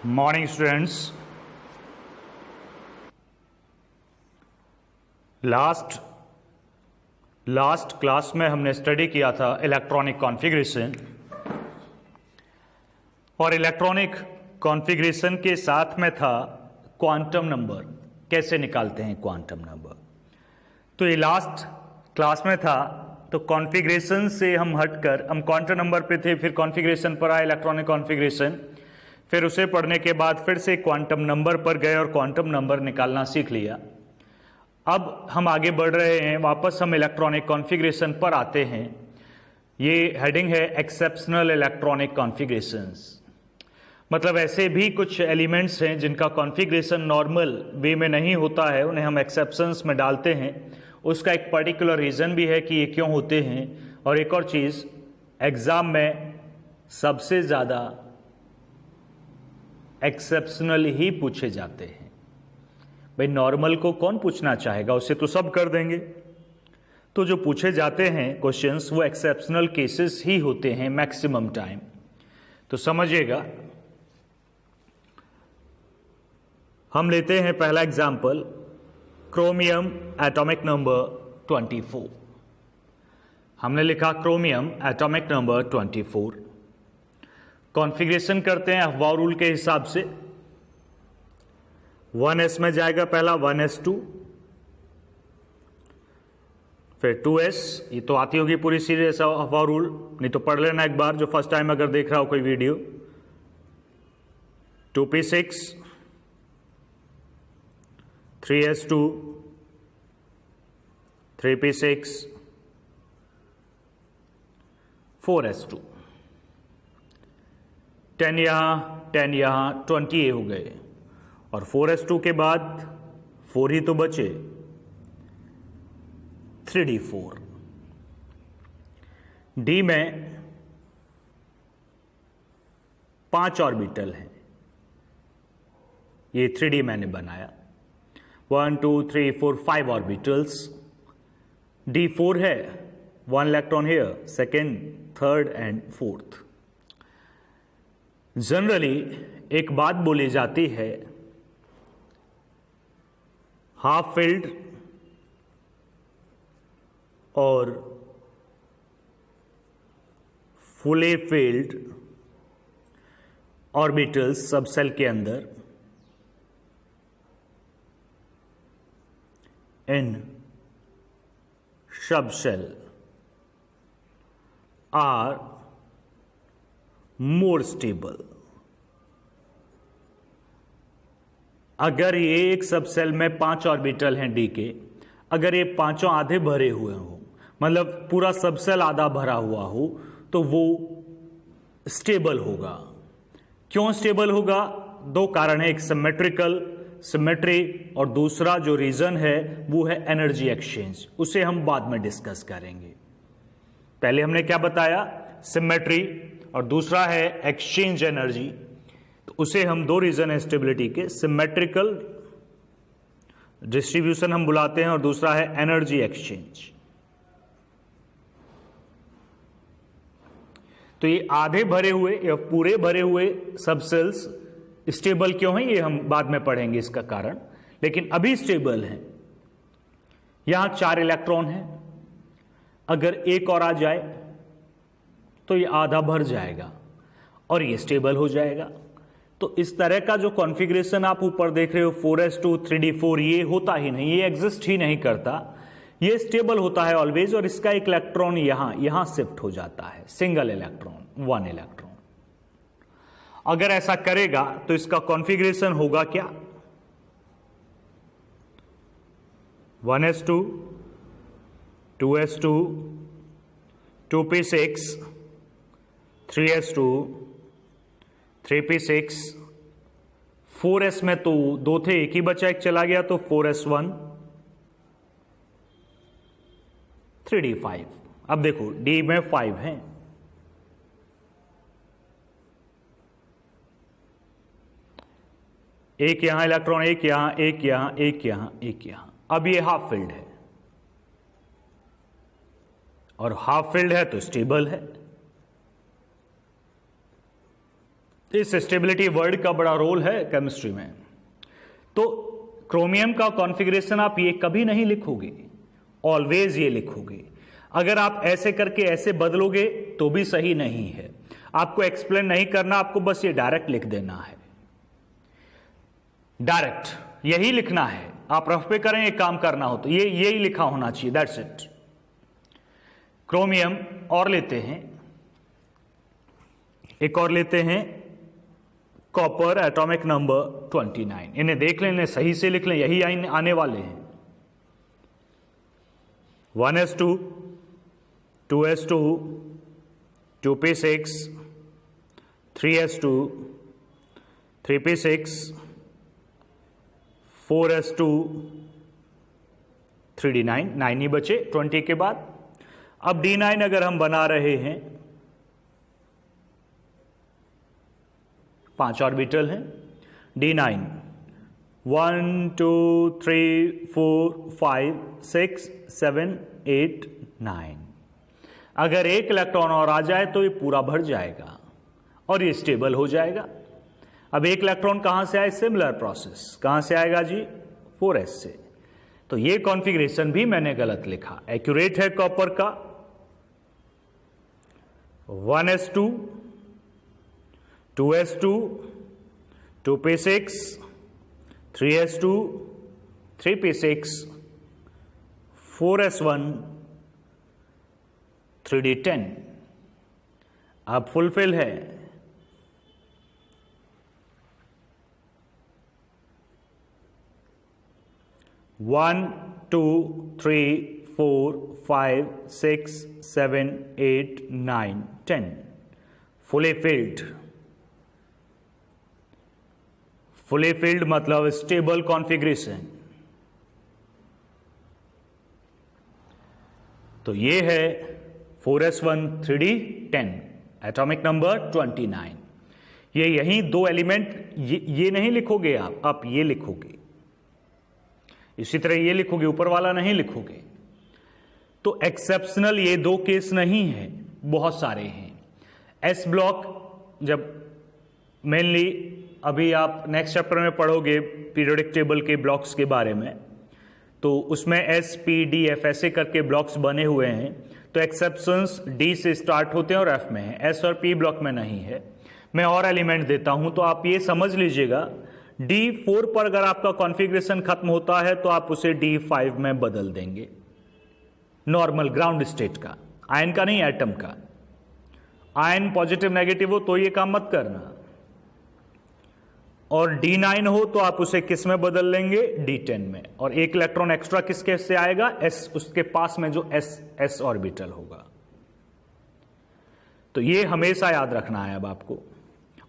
Morning students. Last class में हमने study किया था इलेक्ट्रॉनिक कॉन्फ़िगरेशन, और इलेक्ट्रॉनिक कॉन्फ़िगरेशन के साथ में था क्वांटम नंबर, कैसे निकालते हैं क्वांटम नंबर। तो ये लास्ट क्लास में था। तो कॉन्फ़िगरेशन से हम हटकर हम क्वांटम नंबर पे थे, फिर कॉन्फ़िगरेशन पर आए, इलेक्ट्रॉनिक कॉन्फ़िगरेशन, फिर उसे पढ़ने के बाद फिर से क्वांटम नंबर पर गए और क्वांटम नंबर निकालना सीख लिया। अब हम आगे बढ़ रहे हैं, वापस हम इलेक्ट्रॉनिक कॉन्फ़िगरेशन पर आते हैं। ये हेडिंग है एक्सेप्शनल इलेक्ट्रॉनिक कॉन्फ़िगरेशंस। मतलब ऐसे भी कुछ एलिमेंट्स हैं जिनका कॉन्फ़िगरेशन नॉर्मल वे में नहीं होता है, उन्हें हम एक्सेप्शंस में डालते हैं। उसका एक पर्टिकुलर रीज़न भी है कि ये क्यों होते हैं। और एक और चीज़, एग्ज़ाम में सबसे ज़्यादा एक्सेप्शनल ही पूछे जाते हैं। भाई नॉर्मल को कौन पूछना चाहेगा, उसे तो सब कर देंगे। तो जो पूछे जाते हैं क्वेश्चंस वो एक्सेप्शनल केसेस ही होते हैं मैक्सिमम टाइम। तो समझिएगा, हम लेते हैं पहला एग्जाम्पल, क्रोमियम एटॉमिक नंबर 24। हमने लिखा क्रोमियम एटॉमिक नंबर 24। कॉन्फ़िगरेशन करते हैं अफबाउ रूल के हिसाब से। 1s में जाएगा पहला 1s2, फिर 2s। ये तो आती होगी पूरी सीरीज अफबाउ रूल, नहीं तो पढ़ लेना एक बार जो फर्स्ट टाइम अगर देख रहा हो कोई video. 2p6, 3s2, 3p6, 4s2। 10 यहाँ 10 यहाँ 20 हो गए, और 4s2 के बाद 4 ही तो बचे, 3d4। डी में 5 ऑर्बिटल हैं, ये 3D मैंने बनाया। 1 2 3 4 5 ऑर्बिटल्स। D4 है, 1 electron here, second, third and fourth. Generally एक बात बोली जाती है, हाफ फिल्ड और फुली फिल्ड ऑर्बिटल्स सब सेल के अंदर इन सब सेल आर मोर स्टेबल। अगर ये एक सब सेल में 5 ऑर्बिटल हैं डी के, अगर ये पांचों आधे भरे हुए हो, मतलब पूरा सब सेल आधा भरा हुआ हो, तो वो स्टेबल होगा। क्यों स्टेबल होगा? 2 कारण है, एक सिमेट्री और दूसरा जो रीजन है वो है एनर्जी एक्सचेंज। उसे हम बाद में डिस्कस करेंगे। पहले हमने क्या बताया? सिमेट्री, और दूसरा है एक्सचेंज एनर्जी। तो उसे हम 2 रीजन है स्टेबिलिटी के, सिमेट्रिकल डिस्ट्रीब्यूशन हम बुलाते हैं, और दूसरा है एनर्जी एक्सचेंज। तो ये आधे भरे हुए या पूरे भरे हुए सब सेल्स स्टेबल क्यों हैं, ये हम बाद में पढ़ेंगे इसका कारण, लेकिन अभी स्टेबल हैं। यहां 4 इलेक्ट्रॉन हैं, अगर एक और आ जाए तो ये आधा भर जाएगा और ये स्टेबल हो जाएगा। तो इस तरह का जो कॉन्फ़िगरेशन आप ऊपर देख रहे हो 4s2 3d4, ये होता ही नहीं, ये एग्जिस्ट ही नहीं करता। ये स्टेबल होता है ऑलवेज, और इसका एक इलेक्ट्रॉन यहां शिफ्ट हो जाता है, सिंगल इलेक्ट्रॉन, 1 इलेक्ट्रॉन। अगर ऐसा करेगा तो इसका कॉन्फ़िगरेशन होगा क्या? 1s2, 2s2, 2p6, 3s2, 3p6, 4s में तो 2 थे, एक ही बचा, एक चला गया, तो 4s1, 3d5। अब देखो डी में 5 हैं, एक यहां इलेक्ट्रॉन, एक यहां, एक यहां, एक यहां, एक यहां। अब ये हाफ फील्ड है, और हाफ फील्ड है तो स्टेबल है। इस स्टेबिलिटी वर्ड का बड़ा रोल है केमिस्ट्री में। तो क्रोमियम का कॉन्फ़िगरेशन आप ये कभी नहीं लिखोगे, ऑलवेज ये लिखोगे। अगर आप ऐसे करके ऐसे बदलोगे तो भी सही नहीं है। आपको एक्सप्लेन नहीं करना, आपको बस ये डायरेक्ट लिख देना है, डायरेक्ट यही लिखना है। आप रफ पे करें, एक काम करना हो तो ये यही लिखा होना चाहिए, दैट्स इट। क्रोमियम और लेते हैं, एक और लेते हैं कॉपर, एटॉमिक नंबर 29। इन्हें देख लें, इन्हें सही से लिख लें, यही आने वाले हैं। 1s2, 2s2, 2p6, 3s2, 3p6, 4s2, 3d9, 9 ही बचे 20 के बाद। अब d9 अगर हम बना रहे हैं, 5 ऑर्बिटल हैं। d9 1 2 3 4 5 6 7 8 9। अगर एक इलेक्ट्रॉन और आ जाए तो ये पूरा भर जाएगा और ये स्टेबल हो जाएगा। अब एक इलेक्ट्रॉन कहां से आए? सिमिलर प्रोसेस कहां से आएगा जी? 4s से। तो ये कॉन्फ़िगरेशन भी मैंने गलत लिखा, एक्यूरेट है कॉपर का। 1s2, 2s2, 2p6, 3s2, 3p6, 4s1, 3d10। अब फुलफिल है। 1 2 3 4 5 6 7 8 9 10 फुली फिल्ड। फुली फिल्ड मतलब स्टेबल कॉन्फ़िगरेशन। तो ये है 4s1 3d10, एटॉमिक नंबर 29। ये यही दो एलिमेंट, ये नहीं लिखोगे आप ये लिखोगे। इसी तरह ये लिखोगे, ऊपर वाला नहीं लिखोगे। तो एक्सेप्शनल ये दो केस नहीं है, बहुत सारे हैं। एस ब्लॉक, जब मेनली अभी आप नेक्स्ट चैप्टर में पढ़ोगे पीरियोडिक टेबल के ब्लॉक्स के बारे में, तो उसमें एस पी डी एफ ऐसे करके ब्लॉक्स बने हुए हैं। तो एक्सेप्शंस डी से स्टार्ट होते हैं और एफ में है, एस और पी ब्लॉक में नहीं है। मैं और एलिमेंट देता हूं तो आप ये समझ लीजिएगा, D4 पर अगर आपका कॉन्फ़िगरेशन खत्म होता है तो आप उसे D5 में बदल देंगे, नॉर्मल ग्राउंड स्टेट का, आयन का नहीं, एटम का। आयन पॉजिटिव नेगेटिव हो तो ये काम मत करना। और D9 हो तो आप उसे किस में बदल लेंगे? D10 में। और एक इलेक्ट्रॉन एक्स्ट्रा किसके से आएगा? S, उसके पास में जो S ऑर्बिटल होगा। तो ये हमेशा याद रखना है अब आपको,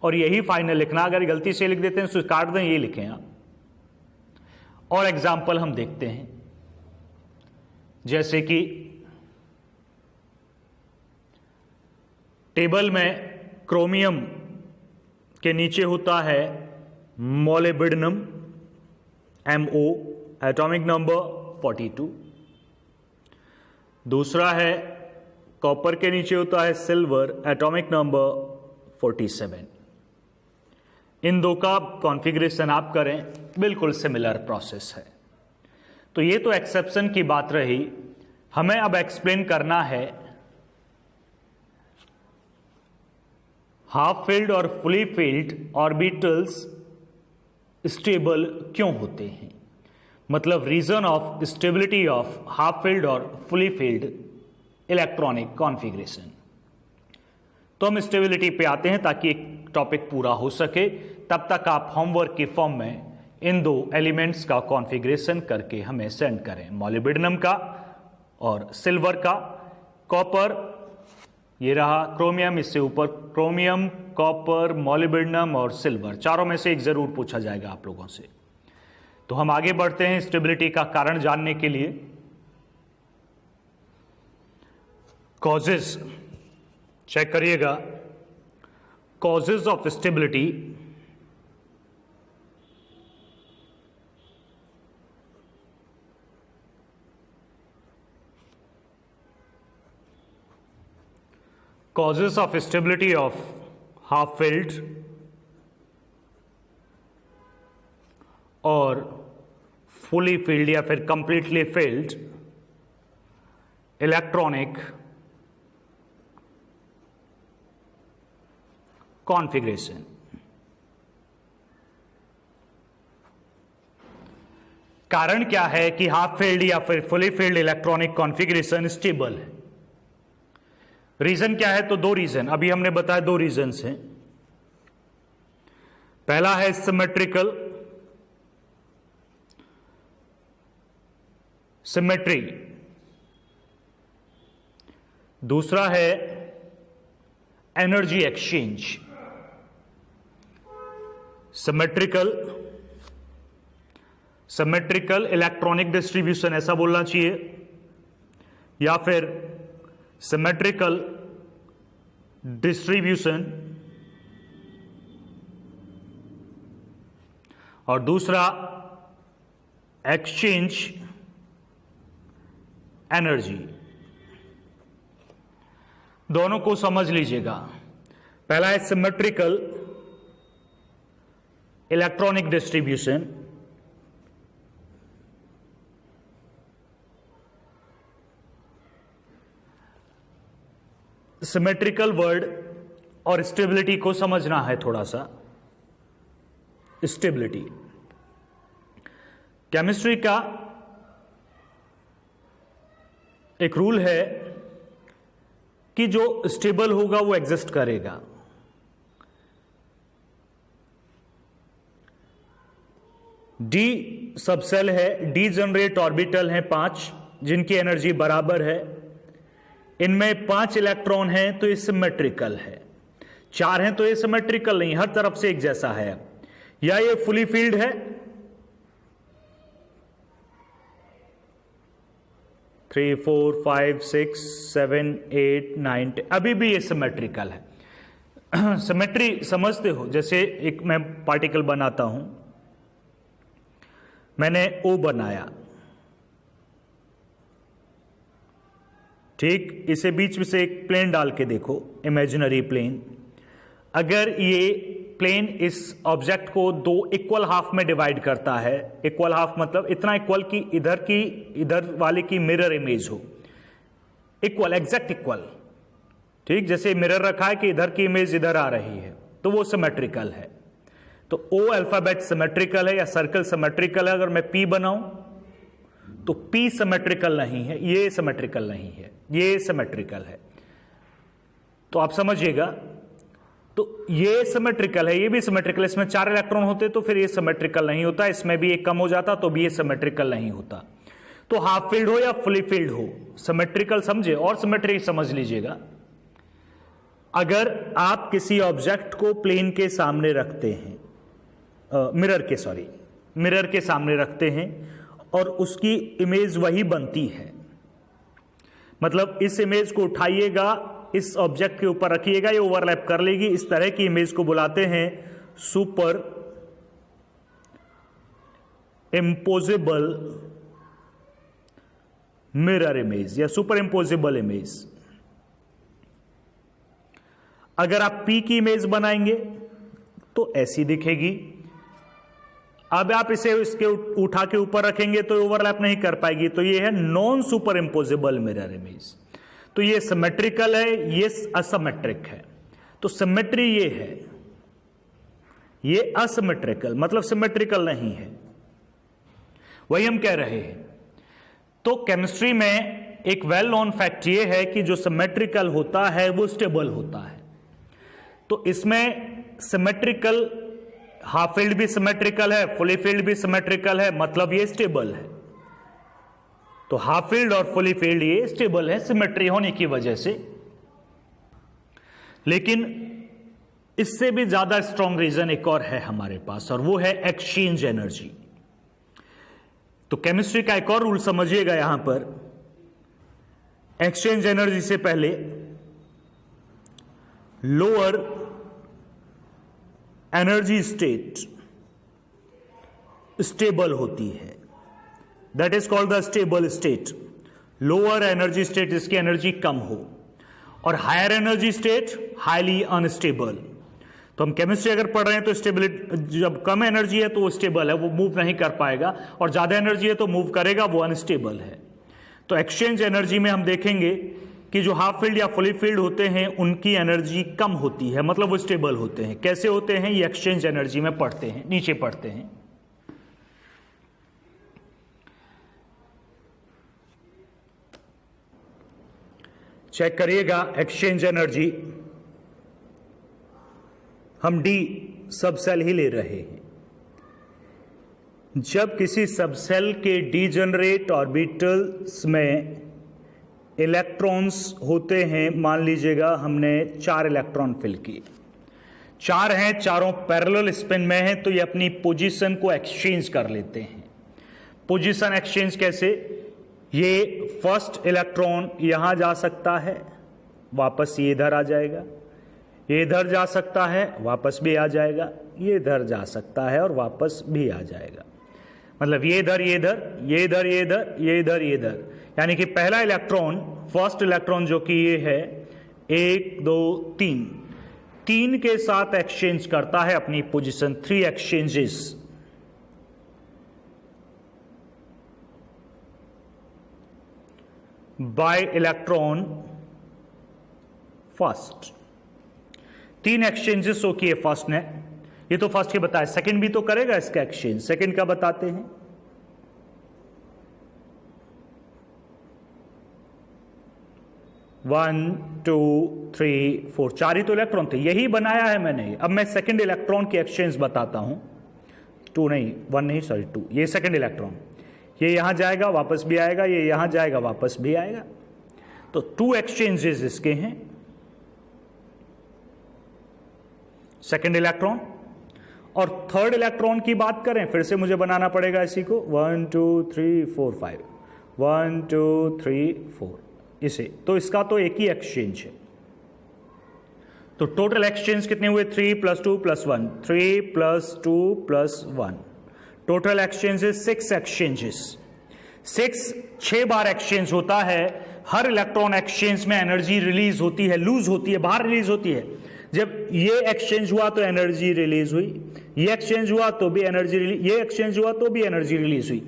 और यही फाइनल लिखना। अगर गलती से लिख देते हैं तो काट दें, ये लिखें आप। और एग्जाम्पल हम देखते हैं, जैसे कि टेबल में क्रोमियम के नीचे होता है मोलिब्डेनम, MO, एटॉमिक नंबर 42। दूसरा है कॉपर के नीचे होता है सिल्वर, एटॉमिक नंबर 47। इन दो का कॉन्फ़िगरेशन आप करें, बिल्कुल सिमिलर प्रोसेस है। तो ये तो एक्सेप्शन की बात रही। हमें अब एक्सप्लेन करना है हाफ फील्ड और फुली फील्ड ऑर्बिटल्स स्टेबल क्यों होते हैं, मतलब reason of stability of half filled और फुली फील्ड इलेक्ट्रॉनिक कॉन्फ़िगरेशन। तो हम स्टेबिलिटी पे आते हैं ताकि एक टॉपिक पूरा हो सके। तब तक आप होमवर्क के फॉर्म में इन दो एलिमेंट्स का कॉन्फ़िगरेशन करके हमें सेंड करें, मोलिब्डेनम का और सिल्वर का। कॉपर ये रहा, क्रोमियम इससे ऊपर, क्रोमियम, कॉपर, मोलिब्डेनम और सिल्वर, चारों में से एक जरूर पूछा जाएगा आप लोगों से। तो हम आगे बढ़ते हैं स्टेबिलिटी का कारण जानने के लिए। कॉजेज चेक करिएगा, causes of stability. Causes of stability of half filled और फुली फील्ड या फिर कंप्लीटली फील्ड इलेक्ट्रॉनिक कॉन्फ़िगरेशन। कारण क्या है कि हाफ फील्ड या फिर fully filled electronic configuration stable है? रीजन क्या है? तो दो रीजन अभी हमने बताया, दो रीजंस हैं। पहला है सिमेट्रिकल सिमेट्री, दूसरा है energy exchange. Symmetrical electronic distribution ऐसा बोलना चाहिए, या फिर सिमेट्रिकल डिस्ट्रीब्यूशन, और दूसरा एक्सचेंज एनर्जी। दोनों को समझ लीजिएगा। पहला है symmetrical electronic distribution, symmetrical word और स्टेबिलिटी को समझना है थोड़ा सा। स्टेबिलिटी केमिस्ट्री का एक रूल है कि जो स्टेबल होगा वो एग्जिस्ट करेगा। डी सबसेल है, डी जनरेट ऑर्बिटल हैं 5 जिनकी एनर्जी बराबर है। इनमें 5 इलेक्ट्रॉन हैं तो ये सिमेट्रिकल है, 4 हैं तो ये सिमेट्रिकल नहीं, हर तरफ से एक जैसा है। या ये फुली फील्ड है, 3 4 5 6 7 8 9 10, अभी भी ये सिमेट्रिकल है। सिमेट्री समझते हो? जैसे एक मैं पार्टिकल बनाता हूं, मैंने O बनाया, ठीक, इसे बीच में से एक प्लेन डाल के देखो, इमेजिनरी प्लेन। अगर ये प्लेन इस ऑब्जेक्ट को 2 इक्वल हाफ में डिवाइड करता है, इक्वल हाफ मतलब इतना इक्वल कि इधर वाले की मिरर इमेज हो, इक्वल, एग्जैक्ट इक्वल, ठीक, जैसे मिरर रखा है कि इधर की इमेज इधर आ रही है, तो वो सिमेट्रिकल है। तो O अल्फाबेट सिमेट्रिकल है या सर्कल सिमेट्रिकल है। अगर मैं P बनाऊं तो P सिमेट्रिकल नहीं है, ये सिमेट्रिकल नहीं है, ये सिमेट्रिकल है। तो आप समझिएगा, तो ये सिमेट्रिकल है, ये भी सिमेट्रिकल है। इसमें 4 इलेक्ट्रॉन होते तो फिर ये सिमेट्रिकल नहीं होता, इसमें भी एक कम हो जाता तो भी ये सिमेट्रिकल नहीं होता। तो हाफ फील्ड हो या फुली फील्ड हो, सिमेट्रिकल समझे। और सिमेट्री समझ लीजिएगा, अगर आप किसी ऑब्जेक्ट को प्लेन के सामने रखते हैं, मिरर के सामने रखते हैं और उसकी इमेज वही बनती है, मतलब इस इमेज को उठाइएगा, इस ऑब्जेक्ट के ऊपर रखिएगा, ये ओवरलैप कर लेगी, इस तरह की इमेज को बुलाते हैं सुपर इम्पोजिबल मिरर इमेज या सुपर इम्पोजिबल इमेज। अगर आप P की इमेज बनाएंगे तो ऐसी दिखेगी। अब आप इसे इसके उठा के ऊपर रखेंगे तो ओवरलैप नहीं कर पाएगी, तो ये है non super imposable mirror image. तो ये सिमेट्रिकल है, ये असिमेट्रिक है। तो सिमेट्री ये है, ये असिमेट्रिकल मतलब सिमेट्रिकल नहीं है, वही हम कह रहे हैं। तो केमिस्ट्री में एक वेल नोन फैक्ट ये है कि जो सिमेट्रिकल होता है वो स्टेबल होता है। तो इसमें सिमेट्रिकल, हाफ फील्ड भी सिमेट्रिकल है, फुली फील्ड भी सिमेट्रिकल है, मतलब ये स्टेबल है। तो हाफ फील्ड और फुली फील्ड ये स्टेबल है सिमेट्री होने की वजह से। लेकिन इससे भी ज्यादा स्ट्रॉन्ग रीजन एक और है हमारे पास, और वो है एक्सचेंज एनर्जी। तो केमिस्ट्री का एक और रूल समझिएगा यहां पर। एक्सचेंज एनर्जी से पहले लोअर एनर्जी स्टेट स्टेबल होती है, that is called the stable state. Lower energy state इसकी एनर्जी कम हो, और higher energy state highly unstable. तो हम केमिस्ट्री अगर पढ़ रहे हैं तो स्टेबिलिटी, जब कम एनर्जी है तो वो स्टेबल है, वो मूव नहीं कर पाएगा, और ज़्यादा एनर्जी है तो मूव करेगा, वो अनस्टेबल है। तो एक्सचेंज एनर्जी में हम देखेंगे कि जो हाफ फील्ड या फुली फील्ड होते हैं उनकी एनर्जी कम होती है, मतलब वो स्टेबल होते हैं। कैसे होते हैं ये एक्सचेंज एनर्जी में पढ़ते हैं, नीचे पढ़ते हैं। चेक करिएगा एक्सचेंज एनर्जी, हम डी सबसेल ही ले रहे हैं। जब किसी सबसेल के डीजनरेट ऑर्बिटल्स में इलेक्ट्रॉन्स होते हैं, मान लीजिएगा हमने 4 इलेक्ट्रॉन फिल किए, 4 हैं, चारों पैरेलल स्पिन में हैं, तो ये अपनी पोजीशन को एक्सचेंज कर लेते हैं। पोजीशन एक्सचेंज कैसे? ये फर्स्ट इलेक्ट्रॉन यहां जा सकता है, वापस ये इधर आ जाएगा, ये इधर जा सकता है, वापस भी आ जाएगा, ये इधर जा सकता है और वापस भी आ जाएगा। मतलब ये इधर, ये इधर, ये इधर, ये इधर, ये इधर, ये इधर, यानी कि पहला इलेक्ट्रॉन, फर्स्ट इलेक्ट्रॉन जो कि ये है 1 2 3 के साथ एक्सचेंज करता है अपनी position, 3 exchanges. Bye electron first, 3 exchanges हो किए फर्स्ट ने, ये तो फर्स्ट के बताया, सेकंड भी तो करेगा इसका एक्सचेंज। सेकंड का बताते हैं, वन टू थ्री फोर, 4 ही तो इलेक्ट्रॉन थे, यही बनाया है मैंने। अब मैं सेकंड इलेक्ट्रॉन की एक्सचेंज बताता हूं, 2 नहीं, 1 नहीं, सॉरी 2, ये सेकंड इलेक्ट्रॉन, ये यहां जाएगा वापस भी आएगा, ये यहां जाएगा वापस भी आएगा, तो 2 एक्सचेंजेस इसके हैं। सेकंड इलेक्ट्रॉन, और थर्ड इलेक्ट्रॉन की बात करें, फिर से मुझे बनाना पड़ेगा इसी को, 1 2 3 4 5, 1 2 3 4, इसे, तो इसका तो एक ही एक्सचेंज है। तो टोटल एक्सचेंज कितने हुए? 3 + 2 + 1, 3 + 2 + 1, टोटल एक्सचेंजेस 6 एक्सचेंजेस। 6 बार एक्सचेंज होता है। हर इलेक्ट्रॉन एक्सचेंज में एनर्जी रिलीज होती है, लूज होती है, बाहर रिलीज होती है। जब ये एक्सचेंज हुआ तो एनर्जी रिलीज हुई, ये एक्सचेंज हुआ तो भी एनर्जी रिलीज, ये एक्सचेंज हुआ तो भी एनर्जी रिलीज हुई।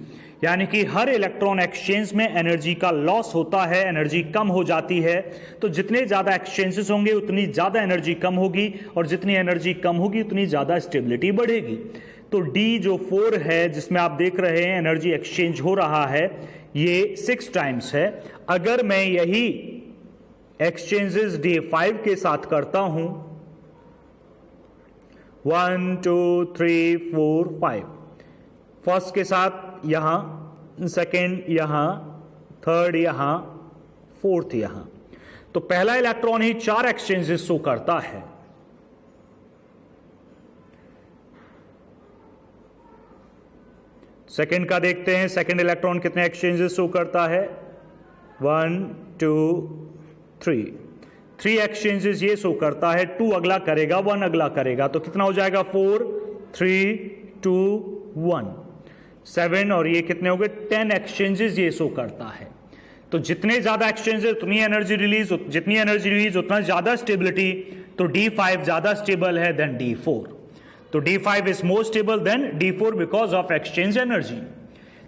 यानी कि हर इलेक्ट्रॉन एक्सचेंज में एनर्जी का लॉस होता है, एनर्जी कम हो जाती है। तो जितने ज्यादा एक्सचेंजेस होंगे उतनी ज्यादा एनर्जी कम होगी, और जितनी एनर्जी कम होगी उतनी ज्यादा स्टेबिलिटी बढ़ेगी। तो डी जो 4 है, जिसमें आप देख रहे हैं एनर्जी एक्सचेंज हो रहा है, ये 6 टाइम्स है। अगर मैं यही एक्सचेंजेस D5 के साथ करता हूं, 1 2 3 4 5, फर्स्ट के साथ यहां, सेकेंड यहां, थर्ड यहां, फोर्थ यहां, तो पहला इलेक्ट्रॉन ही 4 एक्सचेंजेस शो करता है। सेकेंड का देखते हैं, सेकेंड इलेक्ट्रॉन कितने एक्सचेंजेस शो करता है? 1 2 3 एक्सचेंजेस ये शो करता है। 2 अगला करेगा, 1 अगला करेगा, तो कितना हो जाएगा? 4 3 2 1 7, और ये कितने हो गए? 10 एक्सचेंजेस ये शो करता है। तो जितने ज्यादा एक्सचेंजेस उतनी एनर्जी रिलीज, जितनी एनर्जी रिलीज उतना ज्यादा स्टेबिलिटी। तो D5 ज्यादा स्टेबल है देन D4। तो D5 is more stable than D4 because of exchange energy.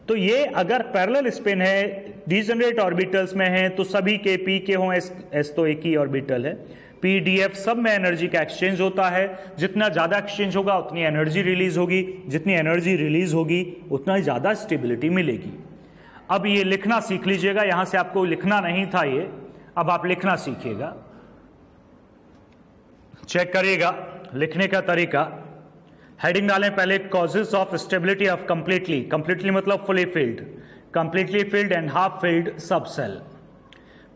तो ये अगर पैरेलल स्पिन है, डीजनरेट ऑर्बिटल्स में है, तो सभी के P के हों, S तो एक ही ऑर्बिटल है, P D F सब में एनर्जी का एक्सचेंज होता है। जितना ज्यादा एक्सचेंज होगा उतनी एनर्जी रिलीज होगी, जितनी एनर्जी रिलीज होगी उतना ही ज्यादा स्टेबिलिटी मिलेगी। अब ये लिखना सीख लीजिएगा, यहां से आपको लिखना नहीं था ये, अब आप लिखना सीखिएगा। चेक करिएगा लिखने का तरीका। हेडिंग डालें पहले, causes of stability of completely, completely मतलब fully filled, completely filled and half filled subshell.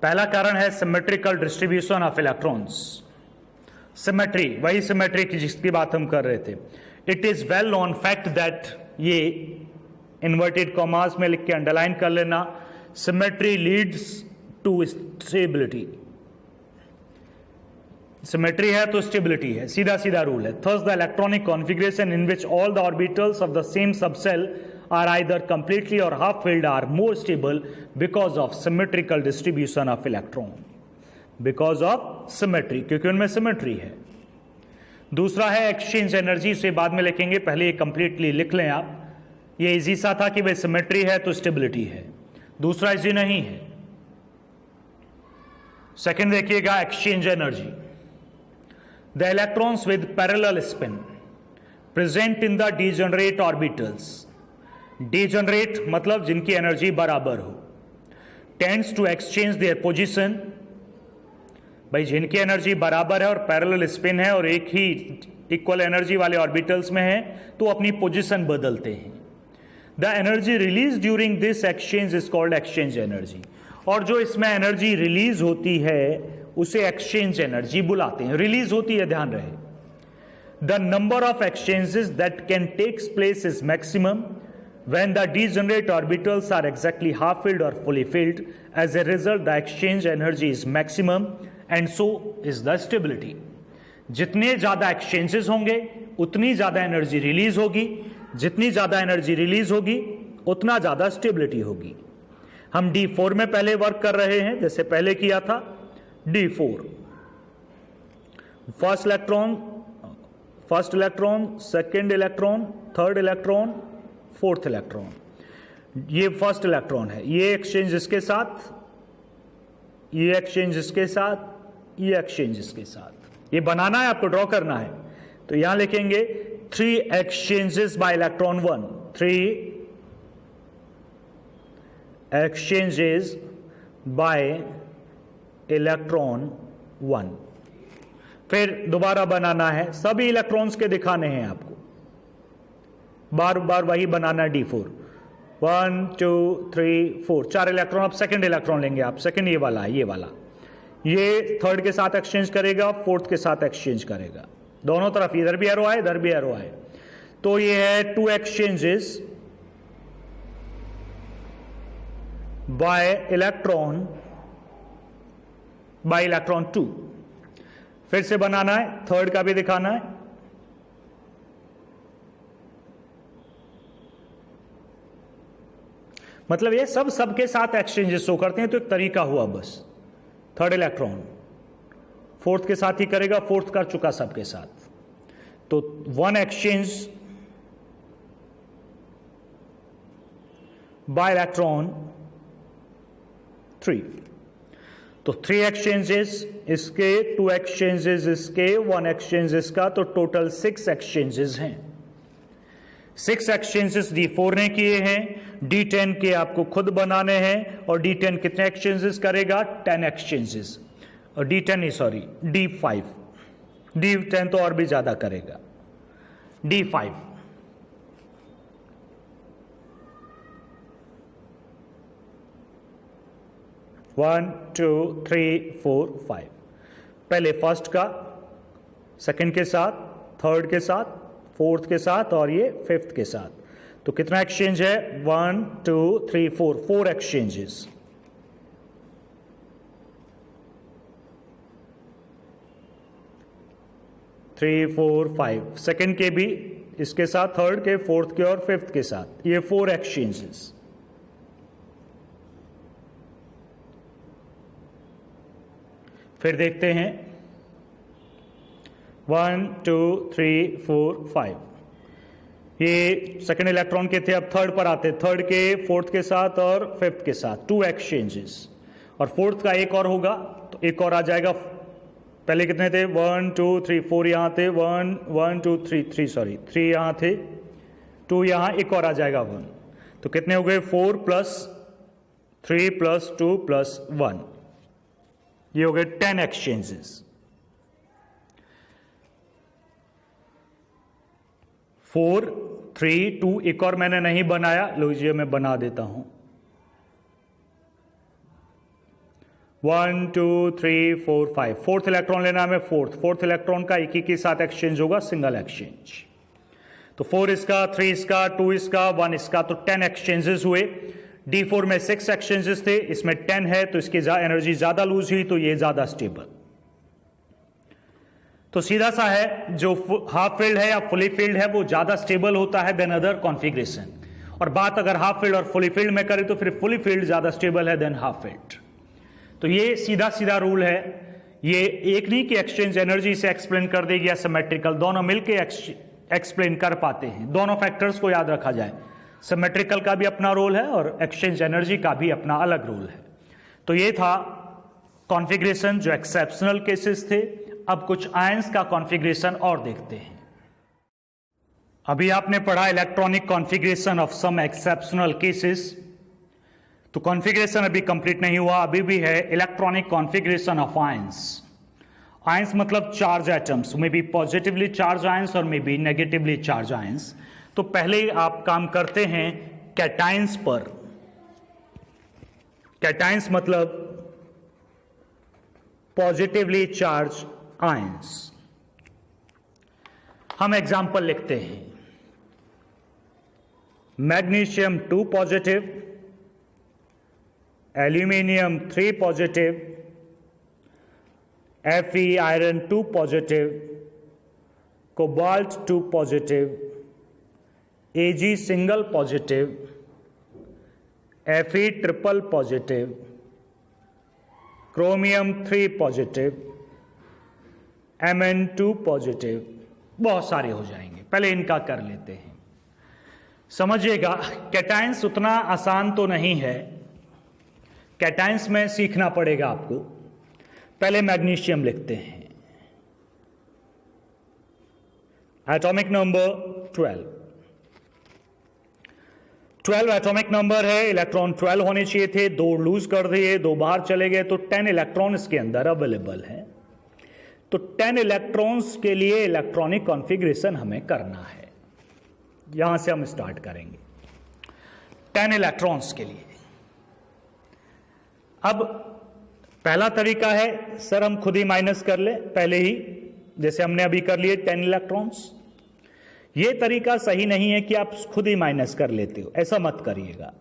पहला कारण है symmetrical distribution of electrons. Symmetry, वही सिमेट्री की जिसकी बात हम कर रहे थे। It is well known fact that, ये इन्वर्टेड कॉमास में लिख के अंडरलाइन कर लेना, symmetry leads to stability. Symmetry है तो स्टेबिलिटी है, सीधा सीधा रूल है। Thus the electronic configuration in which all the orbitals of the same subshell are either completely or half filled are more stable because of symmetrical distribution of electron, because of symmetry, क्योंकि उनमें symmetry है। दूसरा है exchange energy, इसे बाद में लिखेंगे, पहले ये कंप्लीटली लिख लें आप। ये इजी सा था कि भाई सिमेट्री है तो स्टेबिलिटी है, दूसरा इजी नहीं है। सेकंड देखिएगा exchange energy, the electrons with parallel spin present in the degenerate orbitals, degenerate मतलब जिनकी एनर्जी बराबर हो, tends to exchange their position, भाई जिनकी एनर्जी बराबर है और पैरेलल स्पिन है और एक ही इक्वल एनर्जी वाले ऑर्बिटल्स में है तो अपनी पोजीशन बदलते हैं। The energy release during this exchange is called exchange energy, और जो इसमें एनर्जी रिलीज होती है उसे एक्सचेंज एनर्जी बुलाते हैं। रिलीज होती है, ध्यान रहे। The number of exchanges that can takes place is maximum when the degenerate orbitals are exactly half filled or fully filled. As a result, the exchange energy is maximum and so is the stability. जितने ज्यादा exchanges होंगे उतनी ज्यादा energy release होगी, जितनी ज्यादा energy release होगी उतना ज्यादा स्टेबिलिटी होगी। हम D4 में पहले वर्क कर रहे हैं, जैसे पहले किया था। D4 first electron, second electron, third electron, fourth electron. ये फर्स्ट इलेक्ट्रॉन है, ये एक्सचेंज इसके साथ, ये एक्सचेंज इसके साथ, ये एक्सचेंज इसके साथ। ये बनाना है आपको, ड्रॉ करना है, तो यहां लिखेंगे 3 exchanges bye electron 1, 3 exchanges bye electron 1। फिर दोबारा बनाना है, सभी इलेक्ट्रॉन्स के दिखाने हैं आपको, बार बार वही बनाना है। D4 1 2 3 4 4 electron. अब सेकंड इलेक्ट्रॉन लेंगे आप, सेकंड ये वाला है, ये वाला, ये थर्ड के साथ एक्सचेंज करेगा, फोर्थ के साथ एक्सचेंज करेगा, दोनों तरफ, इधर भी एरो आए इधर भी एरो आए। तो ये है 2 एक्सचेंजेस बाय इलेक्ट्रॉन 2। फिर से बनाना है, थर्ड का भी दिखाना है। मतलब ये सब सबके साथ एक्सचेंजेस शो करते हैं, तो एक तरीका हुआ बस। थर्ड इलेक्ट्रॉन फोर्थ के साथ ही करेगा, फोर्थ कर चुका सबके साथ, तो 1 एक्सचेंज बाय इलेक्ट्रॉन 3, तो 3 एक्सचेंजेस इसके, 2 एक्सचेंजेस इसके, 1 एक्सचेंज इसका, तो टोटल 6 एक्सचेंजेस हैं। 6 एक्सचेंजेस D4 ने किए हैं, D10 के आपको खुद बनाने हैं, और D10 कितने एक्सचेंजेस करेगा? 10 एक्सचेंजेस, और D10 नहीं सॉरी D5, D10 तो और भी ज्यादा करेगा। D5 1 2 3 4 5, पहले फर्स्ट का, सेकंड के साथ, थर्ड के साथ, फोर्थ के साथ, और ये फिफ्थ के साथ। तो कितना एक्सचेंज है? 1 2 3 4 एक्सचेंजेस। थ्री 4 5 सेकेंड के भी इसके साथ, थर्ड के, फोर्थ के और फिफ्थ के साथ, ये 4 एक्सचेंजेस। फिर देखते हैं 1 2 3 4 5, ये सेकेंड इलेक्ट्रॉन के थे, अब थर्ड पर आते, थर्ड के, फोर्थ के साथ और फिफ्थ के साथ 2 एक्सचेंजेस, और फोर्थ का एक और होगा तो एक और आ जाएगा। पहले कितने थे? 1 2 3 4 यहाँ थे, 1 2 3 सॉरी 3 यहाँ थे, 2 यहाँ, एक और आ जाएगा 1, तो कितने हो गए? 4 + 3 + 2 + 1, ये हो गए 10 एक्सचेंजेस। 4 3 2, एक और मैंने नहीं बनाया, लीजिए मैं बना देता हूं। 1 2 3 4 5, फोर्थ इलेक्ट्रॉन लेना है, फोर्थ इलेक्ट्रॉन का एक ही के साथ एक्सचेंज होगा, सिंगल एक्सचेंज। तो 4 इसका, 3 इसका, 2 इसका, 1 इसका, तो 10 एक्सचेंजेस हुए। D4 में 6 एक्सचेंजेस थे, इसमें 10 है, तो इसकी एनर्जी ज्यादा लूज हुई, तो ये ज्यादा स्टेबल। तो सीधा सा है, जो हाफ फील्ड है या फुली फील्ड है वो ज्यादा स्टेबल होता है देन अदर कॉन्फ़िगरेशन। और बात अगर हाफ फील्ड और फुली फील्ड में करें तो फिर फुली फील्ड ज्यादा स्टेबल है देन हाफ फील्ड। तो ये सीधा सीधा रूल है, ये एक नहीं कि एक्सचेंज एनर्जी से एक्सप्लेन कर देगी या सिमेट्रिकल, दोनों मिलके एक्सप्लेन कर पाते हैं। दोनों फैक्टर्स को याद रखा जाए, सिमेट्रिकल का भी अपना रोल है और एक्सचेंज एनर्जी का भी अपना अलग रोल है। तो ये था कॉन्फ़िगरेशन जो एक्सेप्शनल केसेस थे। अब कुछ आयंस का कॉन्फ़िगरेशन और देखते हैं। अभी आपने पढ़ा electronic configuration of some exceptional cases. तो कॉन्फ़िगरेशन अभी कंप्लीट नहीं हुआ, अभी भी है electronic configuration of ions. Ions मतलब charge atoms, may be positively charge ions और may be negatively charge ions. तो पहले आप काम करते हैं कैटायंस पर। कैटायंस मतलब पॉजिटिवली चार्ज आयंस। हम एग्जाम्पल लिखते हैं, magnesium 2 positive, aluminium 3 positive, Fe iron 2 positive, cobalt 2 positive, Ag single positive, Fe triple positive, chromium 3 positive, Mn2 positive. बहुत सारे हो जाएंगे, पहले इनका कर लेते हैं। समझिएगा, कैटायंस उतना आसान तो नहीं है, कैटायंस में सीखना पड़ेगा आपको। पहले मैग्नीशियम लिखते हैं, एटॉमिक नंबर 12। 12 एटॉमिक नंबर है, इलेक्ट्रॉन 12 होने चाहिए थे, 2 लूज कर दिए, 2 बाहर चले गए, तो 10 इलेक्ट्रॉन इसके अंदर अवेलेबल है। तो 10 इलेक्ट्रॉन्स के लिए इलेक्ट्रॉनिक कॉन्फ़िगरेशन हमें करना है। यहां से हम स्टार्ट करेंगे 10 इलेक्ट्रॉन्स के लिए। अब पहला तरीका है, सर हम खुद ही माइनस कर ले पहले ही, जैसे हमने अभी कर लिए 10 इलेक्ट्रॉन्स। यह तरीका सही नहीं है कि आप खुद ही माइनस कर लेते हो, ऐसा मत करिएगा।